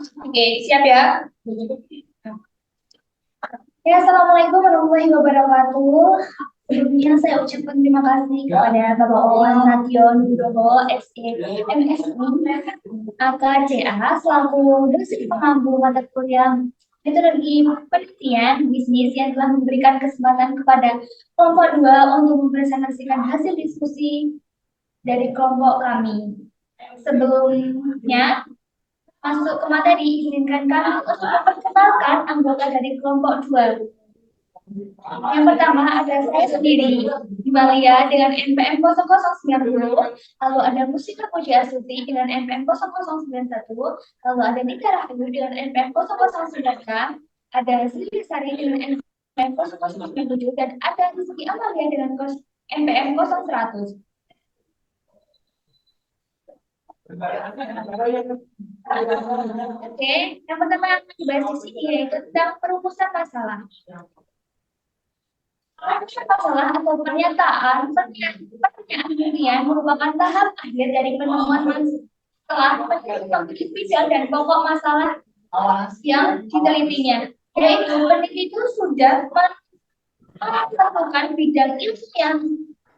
Oke, siap ya? Ya, Assalamualaikum warahmatullahi wabarakatuh. Sebelumnya saya ucapkan terima kasih kepada Bapak Wawan Nation Nugroho, SE, MSI, AKCA, selaku dosen pengampu mata kuliah metodologi penelitian bisnis yang telah memberikan kesempatan kepada kelompok 2 untuk mempresentasikan hasil diskusi dari kelompok kami. Sebelumnya, masuk ke materi, izinkan kami untuk memperkenalkan anggota dari kelompok 2. Yang pertama ada saya sendiri, Himalia dengan NPM 0090, lalu ada Musika Puji Astuti dengan NPM 0091, lalu ada Nika Rahayu dengan NPM 009K, ada Sri Sari dengan NPM 0097, dan ada Rizky Amalia dengan NPM 0100. Oke, yang pertama yang akan dibahas di sini yaitu tentang perumusan masalah. Perumusan masalah atau pertanyaan ilmiah merupakan tahap akhir dari penemuan setelah topik bidang dan pokok masalah yang ditelitinya. Yaitu peneliti itu sudah melakukan bidang ilmu yang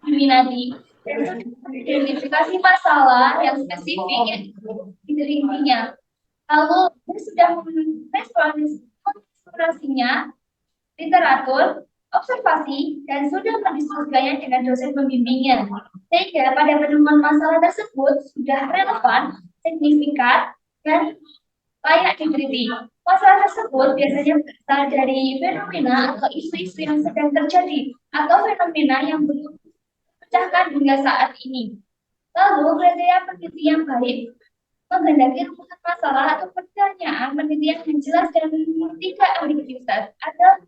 diminati dan sudah mengidentifikasi masalah yang spesifik yang ditelitinya. Lalu dia sudah mengeksplorasinya, literatur, observasi, dan sudah mendiskusikannya dengan dosen pembimbingnya. Sehingga pada penemuan masalah tersebut sudah relevan, signifikan, dan layak diteliti. Masalah tersebut biasanya berasal dari fenomena atau isu-isu yang sedang terjadi atau fenomena yang belum dipecahkan hingga saat ini. Lalu, kriteria peneliti yang baik menghendaki rumusan masalah atau pertanyaan penelitian yang jelas dan tidak ambiguitas atau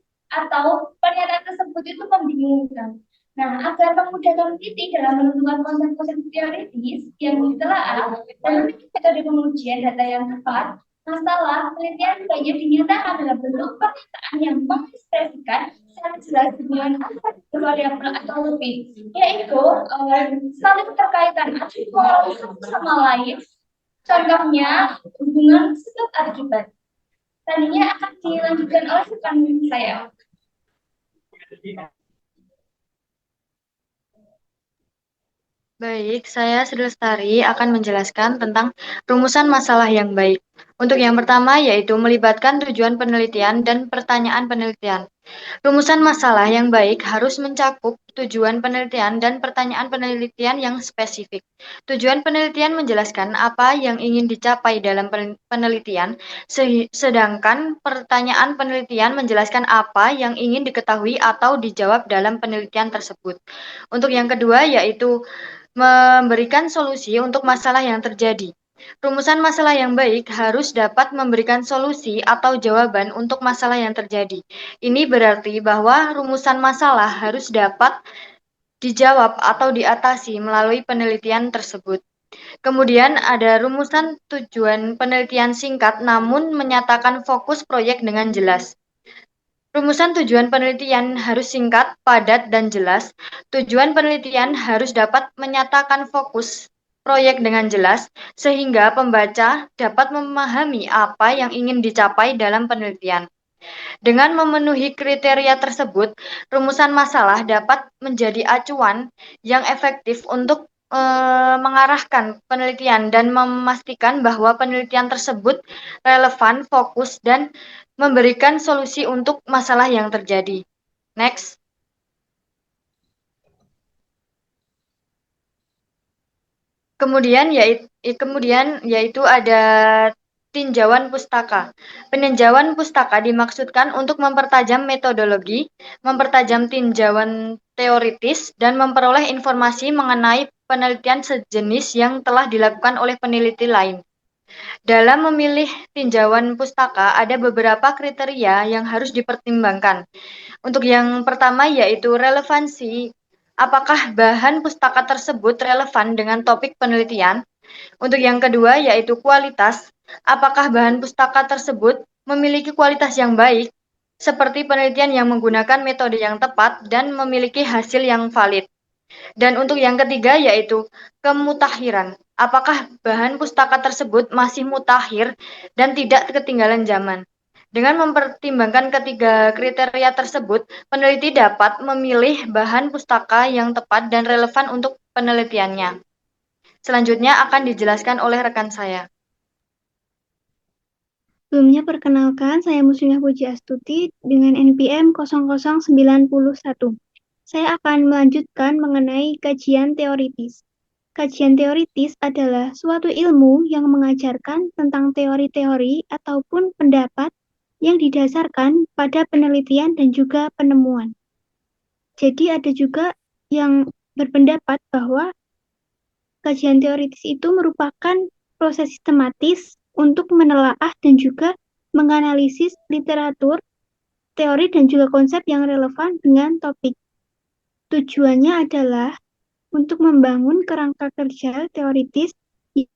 pernyataan tersebut itu membingungkan. Nah, agar memudahkan peneliti dalam menentukan konsep-konsep teoritis yang ditelaah dan memiliki metode pengujian data yang tepat, masalah penelitian sebaiknya dinyatakan dalam bentuk pernyataan yang mengekspresikan secara jelas dengan empat variabel atau lebih, yaitu saling terkaitan atribut satu sama lain. Contohnya, hubungan sebab akibat. Tadinya akan dilanjutkan oleh rekan saya. Baik, saya Sri Lestari akan menjelaskan tentang rumusan masalah yang baik. Untuk yang pertama yaitu melibatkan tujuan penelitian dan pertanyaan penelitian. Rumusan masalah yang baik harus mencakup tujuan penelitian dan pertanyaan penelitian yang spesifik. Tujuan penelitian menjelaskan apa yang ingin dicapai dalam penelitian, sedangkan pertanyaan penelitian menjelaskan apa yang ingin diketahui atau dijawab dalam penelitian tersebut. Untuk yang kedua yaitu memberikan solusi untuk masalah yang terjadi. Rumusan masalah yang baik harus dapat memberikan solusi atau jawaban untuk masalah yang terjadi. Ini berarti bahwa rumusan masalah harus dapat dijawab atau diatasi melalui penelitian tersebut. Kemudian ada rumusan tujuan penelitian singkat namun menyatakan fokus proyek dengan jelas. Rumusan tujuan penelitian harus singkat, padat, dan jelas. Tujuan penelitian harus dapat menyatakan fokus proyek dengan jelas, sehingga pembaca dapat memahami apa yang ingin dicapai dalam penelitian. Dengan memenuhi kriteria tersebut, rumusan masalah dapat menjadi acuan yang efektif untuk mengarahkan penelitian dan memastikan bahwa penelitian tersebut relevan, fokus, dan memberikan solusi untuk masalah yang terjadi. Next. Kemudian yaitu ada tinjauan pustaka. Peninjauan pustaka dimaksudkan untuk mempertajam metodologi, mempertajam tinjauan teoritis, dan memperoleh informasi mengenai penelitian sejenis yang telah dilakukan oleh peneliti lain. Dalam memilih tinjauan pustaka, ada beberapa kriteria yang harus dipertimbangkan. Untuk yang pertama yaitu relevansi. Apakah bahan pustaka tersebut relevan dengan topik penelitian? Untuk yang kedua yaitu kualitas. Apakah bahan pustaka tersebut memiliki kualitas yang baik, seperti penelitian yang menggunakan metode yang tepat dan memiliki hasil yang valid. Dan untuk yang ketiga yaitu kemutahiran. apakah bahan pustaka tersebut masih mutakhir dan tidak ketinggalan zaman. Dengan mempertimbangkan ketiga kriteria tersebut, peneliti dapat memilih bahan pustaka yang tepat dan relevan untuk penelitiannya. Selanjutnya akan dijelaskan oleh rekan saya. Sebelumnya perkenalkan, saya Muslimah Puji Astuti dengan NPM 0091. Saya akan melanjutkan mengenai kajian teoritis. Kajian teoritis adalah suatu ilmu yang mengajarkan tentang teori-teori ataupun pendapat yang didasarkan pada penelitian dan juga penemuan. Jadi ada juga yang berpendapat bahwa kajian teoritis itu merupakan proses sistematis untuk menelaah dan juga menganalisis literatur, teori dan juga konsep yang relevan dengan topik. Tujuannya adalah untuk membangun kerangka kerja teoritis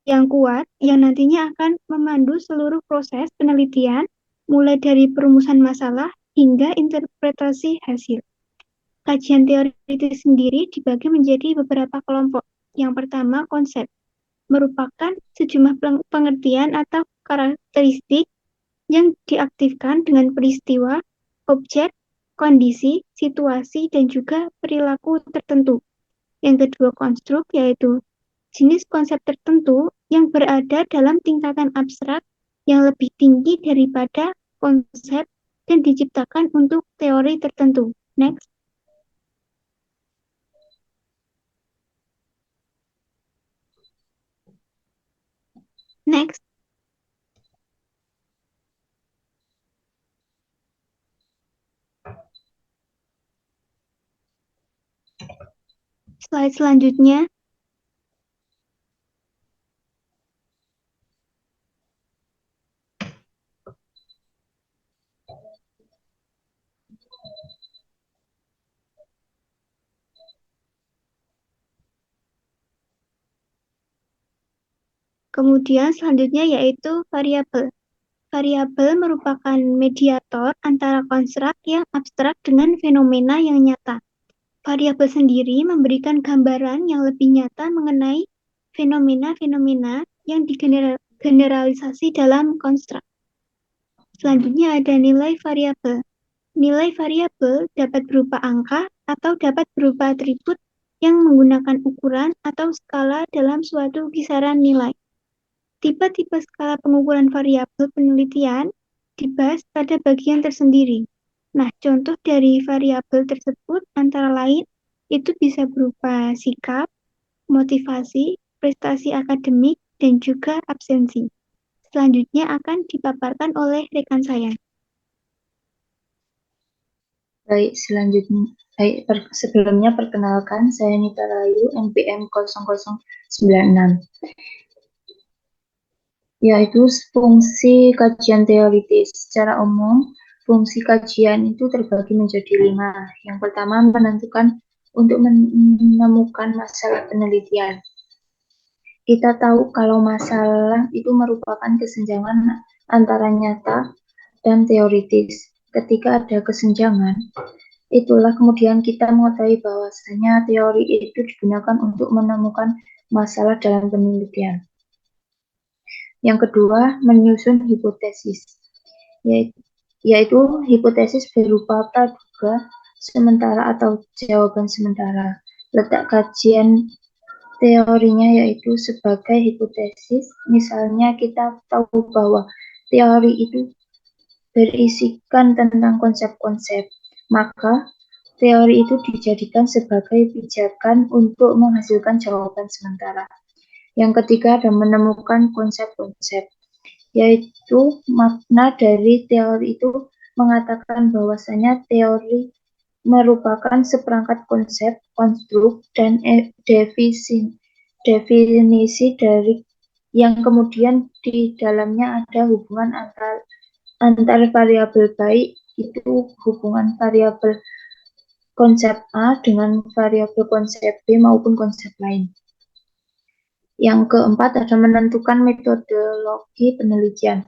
yang kuat yang nantinya akan memandu seluruh proses penelitian mulai dari perumusan masalah hingga interpretasi hasil. Kajian teoritis sendiri dibagi menjadi beberapa kelompok. Yang pertama, konsep merupakan sejumlah pengertian atau karakteristik yang diaktifkan dengan peristiwa, objek, kondisi, situasi, dan juga perilaku tertentu. Yang kedua, konstruk, yaitu jenis konsep tertentu yang berada dalam tingkatan abstrak yang lebih tinggi daripada konsep dan diciptakan untuk teori tertentu. Next. Next. Slide selanjutnya. Kemudian selanjutnya yaitu variabel. Variabel merupakan mediator antara konstruk yang abstrak dengan fenomena yang nyata. Variabel sendiri memberikan gambaran yang lebih nyata mengenai fenomena-fenomena yang digeneralisasi dalam konstruk. Selanjutnya ada nilai variabel. Nilai variabel dapat berupa angka atau dapat berupa atribut yang menggunakan ukuran atau skala dalam suatu kisaran nilai. Tipe-tipe skala pengukuran variabel penelitian dibahas pada bagian tersendiri. Nah, contoh dari variabel tersebut antara lain itu bisa berupa sikap, motivasi, prestasi akademik, dan juga absensi. Selanjutnya akan dipaparkan oleh rekan saya. Sebelumnya perkenalkan, saya Nita Rayu, NPM 0096. Yaitu fungsi kajian teoritis. Secara umum, fungsi kajian itu terbagi menjadi 5. Yang pertama, menentukan untuk menemukan masalah penelitian. Kita tahu kalau masalah itu merupakan kesenjangan antara nyata dan teoritis. Ketika ada kesenjangan, itulah kemudian kita mengetahui bahwasanya teori itu digunakan untuk menemukan masalah dalam penelitian. Yang kedua, menyusun hipotesis, yaitu hipotesis berupa praduga sementara atau jawaban sementara. Letak kajian teorinya yaitu sebagai hipotesis. Misalnya kita tahu bahwa teori itu berisikan tentang konsep-konsep, maka teori itu dijadikan sebagai pijakan untuk menghasilkan jawaban sementara. Yang ketiga ada menemukan konsep-konsep, yaitu makna dari teori itu mengatakan bahwasanya teori merupakan seperangkat konsep, konstruk, dan definisi dari yang kemudian di dalamnya ada hubungan antar variabel, baik itu hubungan variabel konsep A dengan variabel konsep B maupun konsep lain. Yang keempat ada menentukan metodologi penelitian.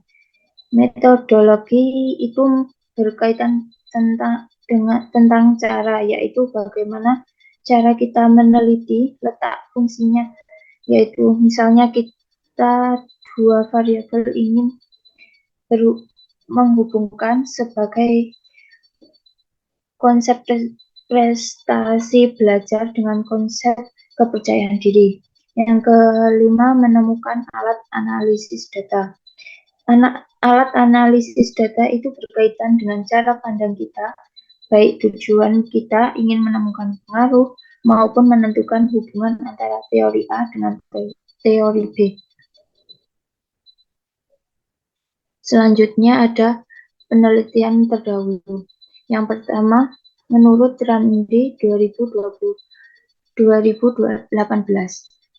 Metodologi itu berkaitan tentang cara, yaitu bagaimana cara kita meneliti, letak fungsinya yaitu misalnya kita dua variabel ingin menghubungkan sebagai konsep prestasi belajar dengan konsep kepercayaan diri. Yang kelima, menemukan alat analisis data. Alat analisis data itu berkaitan dengan cara pandang kita, baik tujuan kita ingin menemukan pengaruh maupun menentukan hubungan antara teori A dengan teori B. Selanjutnya ada penelitian terdahulu. Yang pertama, menurut Randi 2018.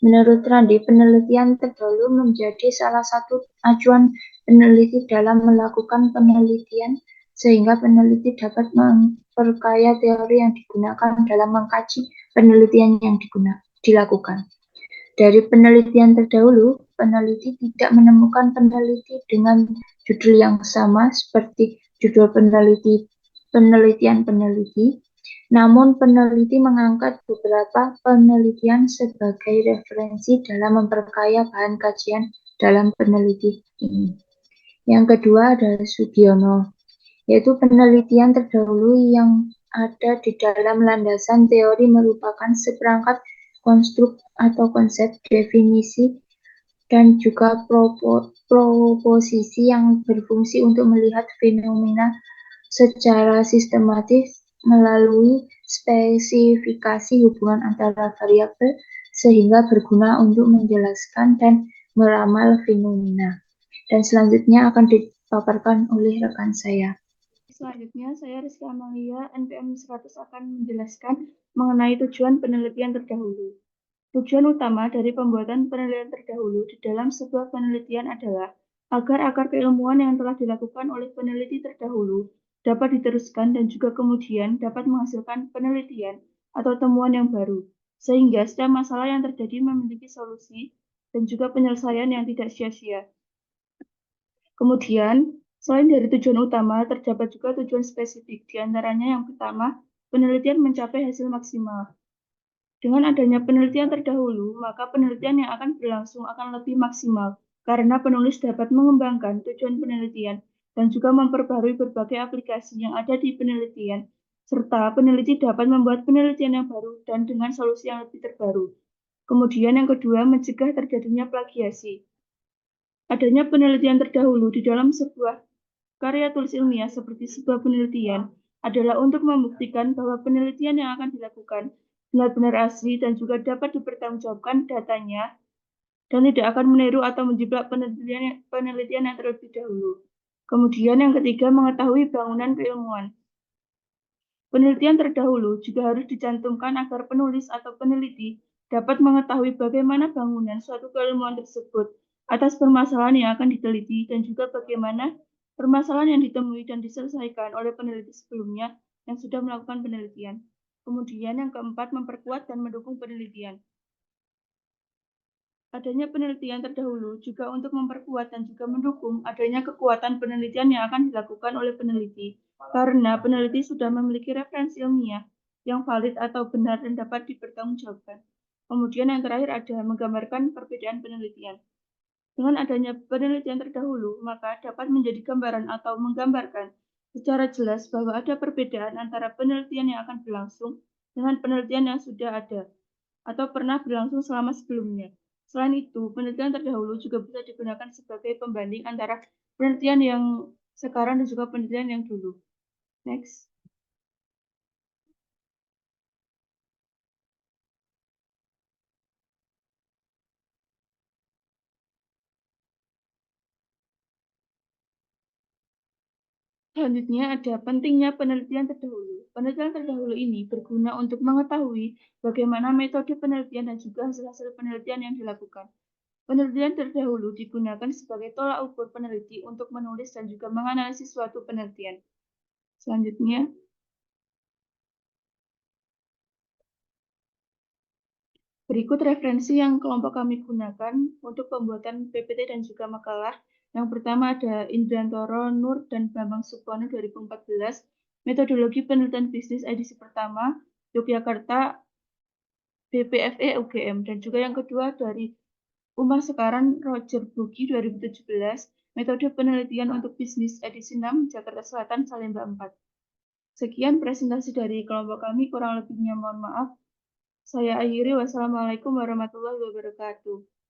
Menurut Randi, penelitian terdahulu menjadi salah satu acuan peneliti dalam melakukan penelitian sehingga peneliti dapat memperkaya teori yang digunakan dalam mengkaji penelitian yang dilakukan. Dari penelitian terdahulu, peneliti tidak menemukan peneliti dengan judul yang sama seperti judul penelitian peneliti, namun peneliti mengangkat beberapa penelitian sebagai referensi dalam memperkaya bahan kajian dalam peneliti ini. Yang kedua adalah Sugiono, yaitu penelitian terdahulu yang ada di dalam landasan teori merupakan seperangkat konstruk atau konsep, definisi, dan juga proposisi yang berfungsi untuk melihat fenomena secara sistematis melalui spesifikasi hubungan antara variabel sehingga berguna untuk menjelaskan dan meramal fenomena. Dan selanjutnya akan dipaparkan oleh rekan saya. Selanjutnya, saya Rizky Amalia, NPM 100 akan menjelaskan mengenai tujuan penelitian terdahulu. Tujuan utama dari pembuatan penelitian terdahulu di dalam sebuah penelitian adalah agar akar keilmuan yang telah dilakukan oleh peneliti terdahulu dapat diteruskan dan juga kemudian dapat menghasilkan penelitian atau temuan yang baru, sehingga setiap masalah yang terjadi memiliki solusi dan juga penyelesaian yang tidak sia-sia. Kemudian, selain dari tujuan utama, terdapat juga tujuan spesifik, di antaranya yang pertama, penelitian mencapai hasil maksimal. Dengan adanya penelitian terdahulu, maka penelitian yang akan berlangsung akan lebih maksimal, karena penulis dapat mengembangkan tujuan penelitian dan juga memperbarui berbagai aplikasi yang ada di penelitian, serta peneliti dapat membuat penelitian yang baru dan dengan solusi yang lebih terbaru. Kemudian yang kedua, mencegah terjadinya plagiasi. Adanya penelitian terdahulu di dalam sebuah karya tulis ilmiah seperti sebuah penelitian adalah untuk membuktikan bahwa penelitian yang akan dilakukan benar-benar asli dan juga dapat dipertanggungjawabkan datanya dan tidak akan meniru atau menjiplak penelitian yang terlebih dahulu. Kemudian yang ketiga, mengetahui bangunan keilmuan. Penelitian terdahulu juga harus dicantumkan agar penulis atau peneliti dapat mengetahui bagaimana bangunan suatu keilmuan tersebut atas permasalahan yang akan diteliti dan juga bagaimana permasalahan yang ditemui dan diselesaikan oleh peneliti sebelumnya yang sudah melakukan penelitian. Kemudian yang keempat, memperkuat dan mendukung penelitian. Adanya penelitian terdahulu juga untuk memperkuat dan juga mendukung adanya kekuatan penelitian yang akan dilakukan oleh peneliti, karena peneliti sudah memiliki referensi ilmiah yang valid atau benar dan dapat dipertanggungjawabkan. Kemudian yang terakhir ada menggambarkan perbedaan penelitian. Dengan adanya penelitian terdahulu, maka dapat menjadi gambaran atau menggambarkan secara jelas bahwa ada perbedaan antara penelitian yang akan berlangsung dengan penelitian yang sudah ada atau pernah berlangsung selama sebelumnya. Selain itu, penelitian terdahulu juga bisa digunakan sebagai pembanding antara penelitian yang sekarang dan juga penelitian yang dulu. Next. Selanjutnya ada pentingnya penelitian terdahulu. Penelitian terdahulu ini berguna untuk mengetahui bagaimana metode penelitian dan juga hasil-hasil penelitian yang dilakukan. Penelitian terdahulu digunakan sebagai tolak ukur peneliti untuk menulis dan juga menganalisis suatu penelitian. Selanjutnya, berikut referensi yang kelompok kami gunakan untuk pembuatan PPT dan juga makalah. Yang pertama ada Indrantoro, Nur, dan Bambang Supono 2014, Metodologi Penelitian Bisnis edisi pertama, Yogyakarta, BPFE UGM, dan juga yang kedua dari Umar Sekaran Roger Bugi 2017, metode penelitian untuk bisnis edisi 6, Jakarta Selatan, Salemba 4. Sekian presentasi dari kelompok kami, kurang lebihnya mohon maaf. Saya akhiri, wassalamualaikum warahmatullahi wabarakatuh.